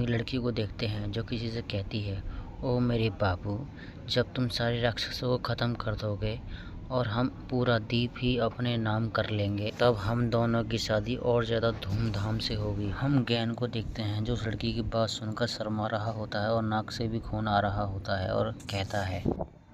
एक लड़की को देखते हैं जो किसी से कहती है, ओ मेरे बाबू, जब तुम सारे राक्षसों को ख़त्म कर दोगे और हम पूरा द्वीप ही अपने नाम कर लेंगे, तब हम दोनों की शादी और ज़्यादा धूमधाम से होगी। हम गैन को देखते हैं जो उस लड़की की बात सुनकर शर्मा रहा होता है और नाक से भी खून आ रहा होता है और कहता है,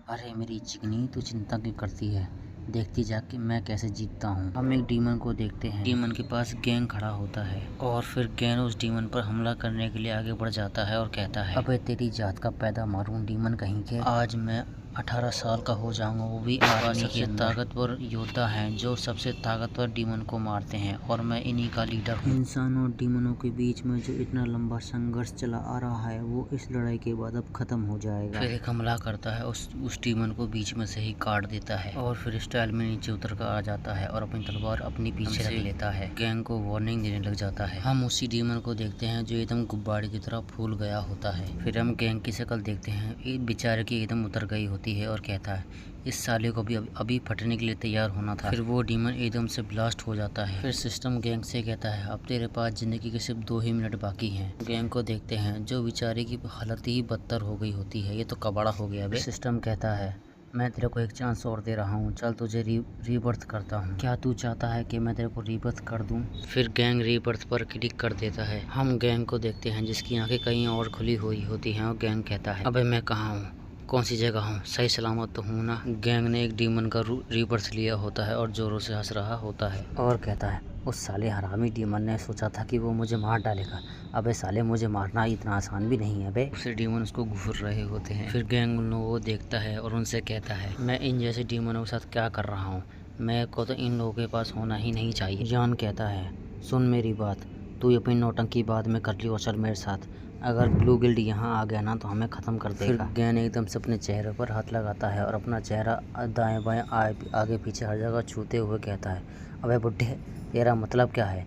अरे मेरी चिकनी, तू चिंता क्यों करती है, देखती जा कि मैं कैसे जीतता हूँ। हम एक डीमन को देखते हैं। डीमन के पास गैंग खड़ा होता है और फिर गैंग उस डीमन पर हमला करने के लिए आगे बढ़ जाता है और कहता है, अबे तेरी जात का पैदा मारूं डीमन कहीं के, आज मैं 18 साल का हो जाऊंगा, वो भी सबसे ताकतवर योद्धा हैं जो सबसे ताकतवर डीमन को मारते हैं और मैं इन्हीं का लीडर हूँ। इंसान और डीमनों के बीच में जो इतना लंबा संघर्ष चला आ रहा है वो इस लड़ाई के बाद अब खत्म हो जाएगा। फिर एक हमला करता है, उस डीमन को बीच में से ही काट देता है और फिर स्टाइल में नीचे उतर कर आ जाता है और अपनी तलवार अपनी पीछे रख लेता है। गैंग को वार्निंग देने लग जाता है। हम उसी डीमन को देखते हैं जो एकदम गुब्बारे की तरह फूल गया होता है। फिर हम गैंग की शक्ल देखते हैं, एक बेचारे की एकदम उतर गई होती है और कहता है, इस साले को भी अभी फटने के लिए तैयार होना था। फिर वो डीमन एकदम से ब्लास्ट हो जाता है। फिर सिस्टम गैंग से कहता है, अब तेरे पास जिंदगी के सिर्फ 2 ही मिनट बाकी हैं। गैंग को देखते हैं जो बेचारे की हालत ही बदतर हो गई होती है, ये तो कबाड़ा हो गया। सिस्टम कहता है, मैं तेरे को एक चांस और दे रहा हूँ, चल तुझे रीबर्थ करता हूँ, क्या तू चाहता है कि मैं तेरे को रीबर्थ कर दूँ? फिर गैंग रीबर्थ पर क्लिक कर देता है। हम गैंग को देखते हैं जिसकी आंखें कहीं और खुली हुई होती हैं और गैंग कहता है, अबे मैं कहाँ हूँ, कौन सी जगह हूँ, सही सलामत तो हूँ ना? गैंग ने एक डीमन का रीबर्थ लिया होता है और जोरों से हंस रहा होता है और कहता है, उस साले हरामी डीमन ने सोचा था कि वो मुझे मार डालेगा, अबे साले मुझे मारना इतना आसान भी नहीं है बे। दूसरे डीमन उसको घूर रहे होते हैं। फिर गैंग उन लोगों को देखता है और उनसे कहता है, मैं इन जैसे डीमनों के साथ क्या कर रहा हूँ, मेरे को तो इन लोगों के पास होना ही नहीं चाहिए। जान कहता है, सुन मेरी बात, तू अपनी नौटंकी बाद में कर ली और चल मेरे साथ, अगर ब्लू गिल्ड यहाँ आ गया ना तो हमें ख़त्म कर देगा। फिर गैन एकदम से अपने चेहरे पर हाथ लगाता है और अपना चेहरा दाएं बाएं आगे पीछे हर जगह छूते हुए कहता है, अबे बुड्ढे, तेरा मतलब क्या है,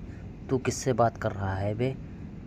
तू किससे बात कर रहा है बे,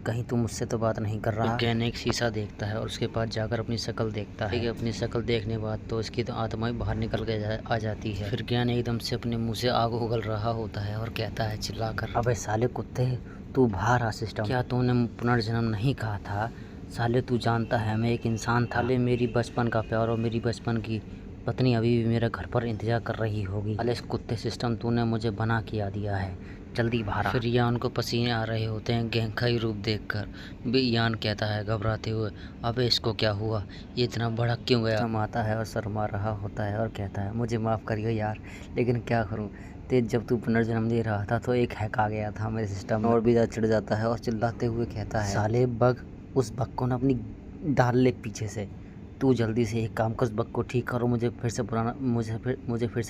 कहीं तू मुझसे तो बात नहीं कर रहा? गैन एक शीशा देखता है और उसके पास जाकर अपनी शक्ल देखता है। अपनी शक्ल देखने के बाद तो उसकी तो आत्मा ही बाहर निकल के आ जाती है। फिर गैन एकदम से अपने मुँह से आग उगल रहा होता है और कहता है चिल्लाकर, अबे साले कुत्ते, तू बाहर आ सिस्टम, क्या तूने पुनर्जन्म नहीं कहा था? साले तू जानता है मैं एक इंसान था, मेरी बचपन का प्यार और मेरी बचपन की पत्नी अभी भी मेरे घर पर इंतजार कर रही होगी। अले कुत्ते सिस्टम, तूने मुझे बना किया दिया है, जल्दी बाहर आ। फिर यान को पसीने आ रहे होते हैं गैंग का ही रूप देखकर। यान कहता है घबराते हुए, अबे इसको क्या हुआ, ये इतना भड़क क्यों गया? हम आता है और शर्मा रहा होता है और कहता है, मुझे माफ़ करियो यार, लेकिन क्या करूँ, तेज जब तू पुनर्जन्म दे रहा था तो एक हैक आ गया था मेरे सिस्टम में। और भी ज़्यादा चिढ़ जाता है और चिल्लाते हुए कहता है, साले बग, उस बग को ना अपनी डाल ले पीछे से, तू जल्दी से एक काम कर, उस बग को ठीक करो, मुझे फिर से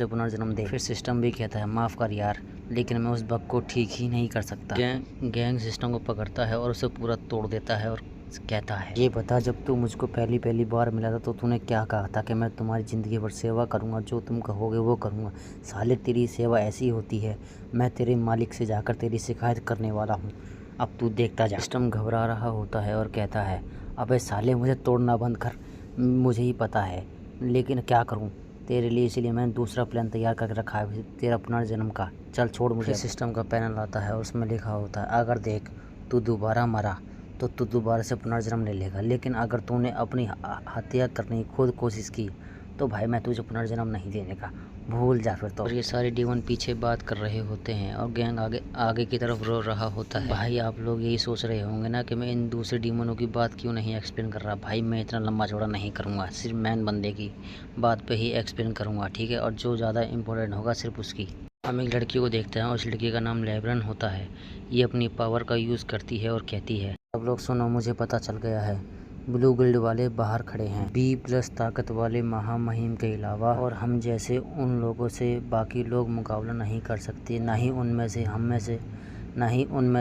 पुनर्जन्म दे। फिर सिस्टम भी कहता है, माफ़ कर यार, लेकिन मैं उस बग को ठीक ही नहीं कर सकता। गैंग सिस्टम को पकड़ता है और उसे पूरा तोड़ देता है और कहता है, ये बता, जब तू मुझको पहली बार मिला था तो तूने क्या कहा था कि मैं तुम्हारी ज़िंदगी भर सेवा करूंगा, जो तुम कहोगे वो करूंगा। साले तेरी सेवा ऐसी होती है, मैं तेरे मालिक से जाकर तेरी शिकायत करने वाला हूँ, अब तू देखता जा। सिस्टम घबरा रहा होता है और कहता है, अबे साले मुझे तोड़ना बंद कर, मुझे ही पता है, लेकिन क्या करूँ तेरे लिए, इसलिए मैंने दूसरा प्लान तैयार करके रखा है तेरा पुनर्जन्म का, चल छोड़ मुझे। सिस्टम का पैनल आता है और उसमें लिखा होता है, अगर देख तू दोबारा मरा तो तू दोबारा से पुनर्जन्म ले लेगा, लेकिन अगर तूने अपनी हत्या करने की खुद कोशिश की तो भाई मैं तुझे पुनर्जन्म नहीं देने का, भूल जा फिर तो। और ये सारे डीमन पीछे बात कर रहे होते हैं और गैंग आगे की तरफ रो रहा होता है। भाई आप लोग यही सोच रहे होंगे ना कि मैं इन दूसरे डीमनों की बात क्यों नहीं एक्सप्लेन कर रहा। भाई मैं इतना लंबा चौड़ा नहीं करूँगा, सिर्फ मैन बंदे की बात पे ही एक्सप्लेन करूँगा, ठीक है, और जो ज़्यादा इंपॉर्टेंट होगा सिर्फ उसकी। हम एक लड़की को देखते हैं और उस लड़की का नाम लेब्रन होता है। ये अपनी पावर का यूज़ करती है और कहती है, सब लोग सुनो, मुझे पता चल गया है, ब्लू गिल्ड वाले बाहर खड़े हैं, B+ ताकत वाले महामहिम के अलावा, और हम जैसे उन लोगों से बाकी लोग मुकाबला नहीं कर सकते, ना ही उनमें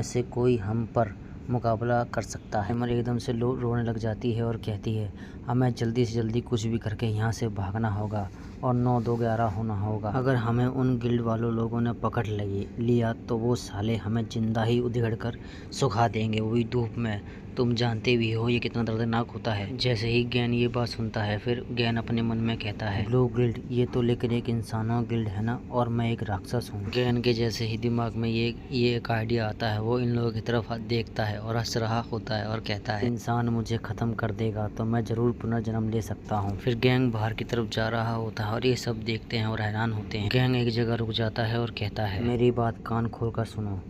से कोई हम पर मुकाबला कर सकता है। हमर एकदम से रोने लग जाती है और कहती है, हमें जल्दी से जल्दी कुछ भी करके यहाँ से भागना होगा और 9 2 11 होना होगा। अगर हमें उन गिल्ड वालों लोगों ने पकड़ लिया तो वो साले हमें जिंदा ही उधेड़ कर सुखा देंगे, वो भी धूप में। तुम जानते भी हो ये कितना दर्दनाक होता है। जैसे ही गैन ये बात सुनता है, फिर गैन अपने मन में कहता है, ब्लू गिल्ड ये तो लेकिन एक इंसानों गिल्ड है ना, और मैं एक राक्षस हूँ। गैन के जैसे ही दिमाग में ये एक आइडिया आता है, वो इन लोगों की तरफ देखता है और हंस रहा होता है और कहता है, इंसान मुझे खत्म कर देगा तो मैं जरूर पुनर्जन्म ले सकता हूँ। फिर गैंग बाहर की तरफ जा रहा होता है और ये सब देखते हैं और हैरान होते हैं। गैंग एक जगह रुक जाता है और कहता है, मेरी बात कान खोलकर सुनो,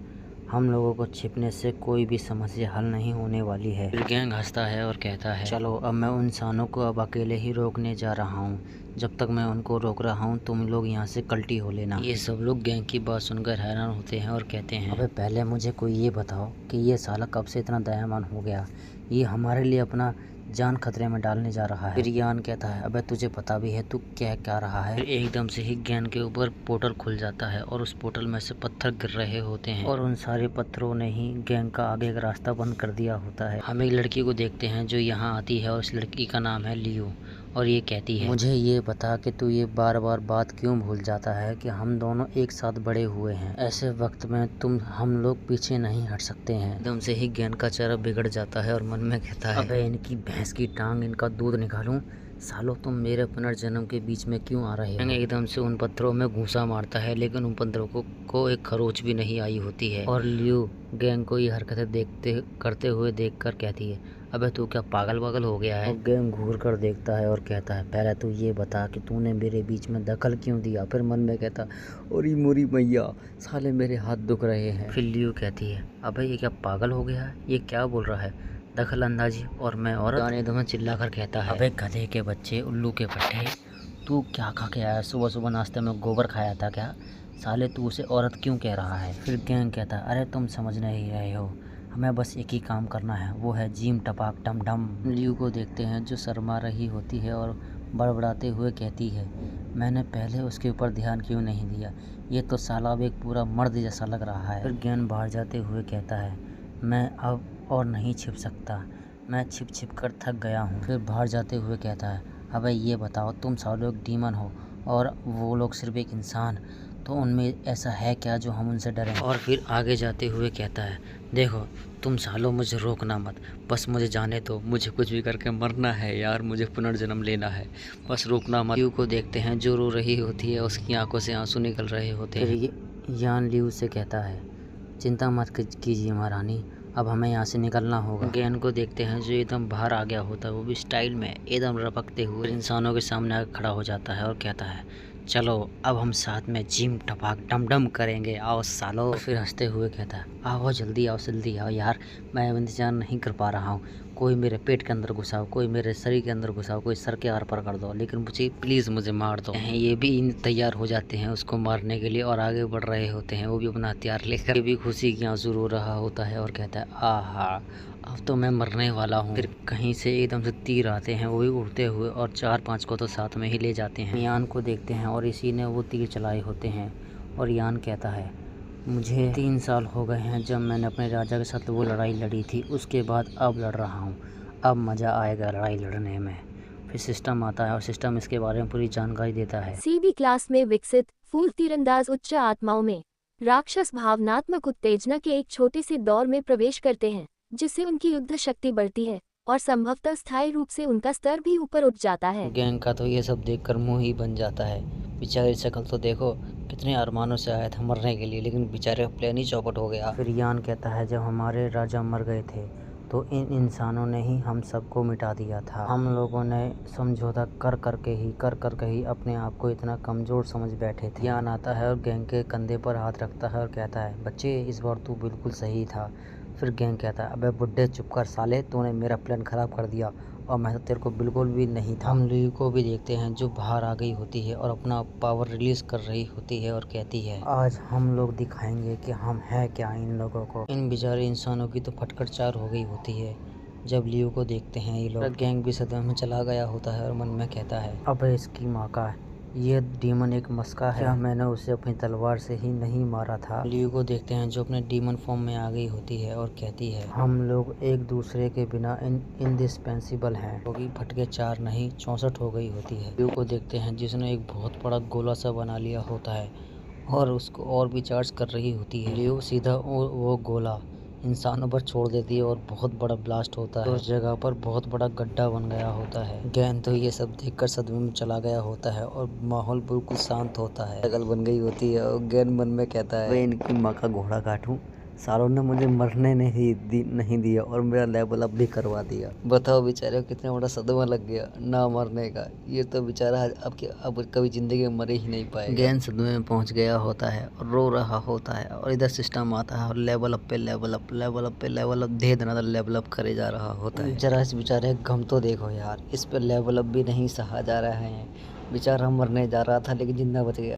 हम लोगों को छिपने से कोई भी समस्या हल नहीं होने वाली है। फिर गैंग हंसता है और कहता है, चलो अब मैं उन इंसानों को अब अकेले ही रोकने जा रहा हूँ। जब तक मैं उनको रोक रहा हूँ तुम लोग यहाँ से कल्टी हो लेना। ये सब लोग गैंग की बात सुनकर हैरान होते हैं और कहते हैं, अबे पहले मुझे कोई ये बताओ कि ये साला कब से इतना दयावान हो गया, ये हमारे लिए अपना जान खतरे में डालने जा रहा है। फिर यान कहता है, अबे तुझे पता भी है तू क्या रहा है। फिर एकदम से ही गैन के ऊपर पोर्टल खुल जाता है और उस पोर्टल में से पत्थर गिर रहे होते हैं और उन सारे पत्थरों ने ही गैंग का आगे का रास्ता बंद कर दिया होता है। हम एक लड़की को देखते हैं जो यहाँ आती है और उस लड़की का नाम है लियो, और ये कहती है, मुझे ये बता कि तू ये बार बार बात क्यों भूल जाता है कि हम दोनों एक साथ बड़े हुए हैं। ऐसे वक्त में हम लोग पीछे नहीं हट सकते हैं। एकदम से ही ज्ञान का चेहरा बिगड़ जाता है और मन में कहता है, अबे इनकी भैंस की टांग, इनका दूध निकालूं। सालों तुम मेरे पुनर्जन्म के बीच में क्यों आ रहे हो। एकदम से उन पत्थरों में घूंसा मारता है, लेकिन उन पत्थरों को एक खरोच भी नहीं आई होती है। और लियो गैंग को ये हरकतें करते हुए देखकर कहती है, अबे तू क्या पागल हो गया है। गैंग घूर कर देखता है और कहता है, पहले तू ये बता कि तूने मेरे बीच में दखल क्यों दिया। फिर मन में कहता, और मोरी मैया, साले मेरे हाथ दुख रहे हैं। फिर लियो कहती है, अबे ये क्या पागल हो गया है, ये क्या बोल रहा है, दखल अंदाजी और मैं औरत। गाने दो में चिल्ला कर कहता है, अबे गधे के बच्चे, उल्लू के पट्टे, तू क्या खा के आया, सुबह सुबह नाश्ते में गोबर खाया था क्या, साले तू उसे औरत क्यों कह रहा है। फिर गैंग कहता है, अरे तुम समझ नहीं रहे हो, हमें बस एक ही काम करना है, वो है जिम टपाक टम डम। लियो को देखते हैं जो शर्मा रही होती है और बड़बड़ाते हुए कहती है, मैंने पहले उसके ऊपर ध्यान क्यों नहीं दिया, ये तो साला अब एक पूरा मर्द जैसा लग रहा है। फिर गैन बाहर जाते हुए कहता है, मैं अब और नहीं छिप सकता, मैं छिप कर थक गया हूँ। फिर बाहर जाते हुए कहता है, अबे ये बताओ तुम सब लोग डीमन हो और वो लोग सिर्फ एक इंसान, तो उनमें ऐसा है क्या जो हम उनसे डरें। और फिर आगे जाते हुए कहता है, देखो तुम सालों मुझे रोकना मत, बस मुझे जाने दो, मुझे कुछ भी करके मरना है यार, मुझे पुनर्जन्म लेना है, बस रोकना मत। लियो को देखते हैं जो रो रही होती है, उसकी आंखों से आंसू निकल रहे होते हैं। फिर यान लियो से कहता है, चिंता मत कीजिए महारानी, अब हमें यहाँ से निकलना होगा। गैन को देखते हैं जो एकदम बाहर आ गया होता है, वो भी स्टाइल में एकदम रपकते हुए इंसानों के सामने आकर खड़ा हो जाता है और कहता है, चलो अब हम साथ में जिम टपाक डम डम करेंगे, आओ सालो। फिर हंसते हुए कहता है, आओ जल्दी आओ यार, मैं इंतजार नहीं कर पा रहा हूँ, कोई मेरे पेट के अंदर घुसाओ, कोई मेरे शरीर के अंदर घुसाओ, कोई सर के आर पार कर दो, लेकिन मुझे प्लीज़ मुझे मार दो। ये भी तैयार हो जाते हैं उसको मारने के लिए और आगे बढ़ रहे होते हैं, वो भी अपना हथियार लेकर। ये भी खुशी की आंसू रो रहा होता है और कहता है, आहा अब तो मैं मरने वाला हूँ। फिर कहीं से एकदम से तीर आते हैं, वो भी उड़ते हुए, और 4-5 को तो साथ में ही ले जाते हैं। यान को देखते हैं और इसी ने वो तीर चलाए होते हैं और यान कहता है, मुझे 3 साल हो गए हैं जब मैंने अपने राजा के साथ वो लड़ाई लड़ी थी, उसके बाद अब लड़ रहा हूँ, अब मज़ा आएगा लड़ाई लड़ने में। फिर सिस्टम आता है और सिस्टम इसके बारे में पूरी जानकारी देता है। सीबी क्लास में विकसित फूल तीरंदाज उच्च आत्माओं में राक्षस भावनात्मक उत्तेजना के एक छोटे से दौर में प्रवेश करते हैं, जिससे उनकी युद्ध शक्ति बढ़ती है और संभवतः स्थायी रूप से उनका स्तर भी ऊपर उठ जाता है। गैंग का तो ये सब देखकर मुंह ही बन जाता है, बेचारे शक्ल तो देखो, कितने अरमानों से आया था मरने के लिए, लेकिन बेचारे प्लान ही चौपट हो गया। फिर यान कहता है, जब हमारे राजा मर गए थे तो इन इंसानों ने ही हम सबको मिटा दिया था, हम लोगों ने समझौता कर करके ही अपने आप को इतना कमज़ोर समझ बैठे थे। यान आता है और गैंग के कंधे पर हाथ रखता है और कहता है, बच्चे इस बार तू बिल्कुल सही था। फिर गैंग कहता है, अबे बुड्ढे चुप कर साले, तूने मेरा प्लान ख़राब कर दिया और मैं तो तेरे को बिल्कुल भी नहीं था। हम लियो को भी देखते हैं जो बाहर आ गई होती है और अपना पावर रिलीज कर रही होती है और कहती है, आज हम लोग दिखाएंगे कि हम हैं क्या इन लोगों को। इन बेचारे इंसानों की तो फटकर चार हो गई होती है जब लियो को देखते हैं ये लोग। गैंग भी सदमे में चला गया होता है और मन में कहता है, अबे इसकी माँ का ये डीमन एक मस्का है। क्या मैंने उसे अपनी तलवार से ही नहीं मारा था? लियो को देखते हैं जो अपने डीमन फॉर्म में आ गई होती है और कहती है, हम लोग एक दूसरे के बिना इंडिस्पेंसिबल हैं। क्योंकि फटके 4 नहीं 64 हो गई होती है। लियो को देखते हैं जिसने एक बहुत बड़ा गोला सा बना लिया होता है और उसको और भी चार्ज कर रही होती है। लियो सीधा वो गोला इंसानों पर छोड़ देती है और बहुत बड़ा ब्लास्ट होता है। उस जगह पर बहुत बड़ा गड्ढा बन गया होता है। गैन तो ये सब देखकर सदमे में चला गया होता है और माहौल बिल्कुल शांत होता है। शक्ल बन गई होती है और गैन मन में कहता है, मैं इनकी माँ का घोड़ा काटूं। सालों ने मुझे मरने नहीं दिया और मेरा लेवल अप भी करवा दिया। बताओ बेचारे को कितना बड़ा सदमा लग गया ना मरने का। ये तो बेचारा अब कभी जिंदगी में मर ही नहीं पाएगा। गैन सदमे में पहुंच गया होता है और रो रहा होता है और इधर सिस्टम आता है और लेवल अप पे लेवल अप धे धना लेवल अप करे जा रहा होता है। जरा इस बेचारे गम तो देखो यार, इस पे लेवल अप भी नहीं सहा जा रहा है। बेचारा मरने जा रहा था लेकिन जिंदा बच गया।